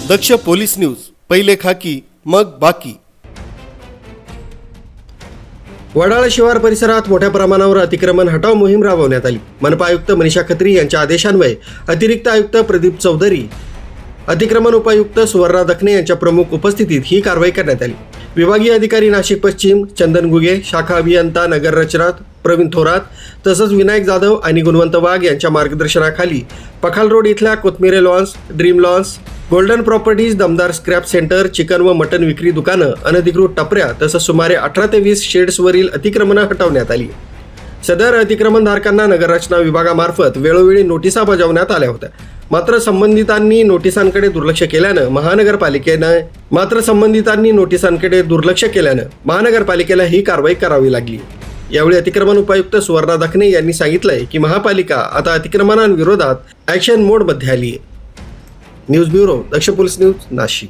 दक्ष police news, पहिले खाकी मग बाकी। वडाळा शिवार परिसरात मोठ्या प्रमाणावर अतिक्रमण हटाव मोहीम राबवण्यात आली। मनपा आयुक्त मनीषा खत्री यांच्या आदेशान्वये अतिरिक्त आयुक्त प्रदीप चौधरी, अतिक्रमण उपायुक्त सुवर्णा दखने यांच्या प्रमुख उपस्थितीत ही कारवाई करण्यात आली। विभागीय अधिकारी नाशिक पश्चिम चंदन गुगे, शाखा अभियंता नगर रचनात प्रवीण थोरात तसंच विनायक जाधव आणि गुणवंत वाघ यांच्या मार्गदर्शनाखाली पखाल रोड इथल्या Kothmire lawns, dream lawns, golden properties, दमदार स्क्रॅप सेंटर, चिकन व मटन विक्री दुकानं, अनधिकृत टपऱ्या तसंच सुमारे 18 ते 20 शेड्सवरील अतिक्रमणं हटवण्यात आली। सदर अतिक्रमणधारकांना नगररचना विभागामार्फत वेळोवेळी नोटिसा बजावण्यात आल्या होत्या। मात्र संबंधितांनी नोटिसांकडे दुर्लक्ष केल्यानं महानगरपालिकेला ही कारवाई करावी लागली। यावेळी अतिक्रमण उपायुक्त सुवर्णा दखने यांनी सांगितलंय की महापालिका आता अतिक्रमणांविरोधात ॲक्शन मोडमध्ये आली आहे। न्यूज ब्युरो, दक्ष पोलीस न्यूज, नाशिक।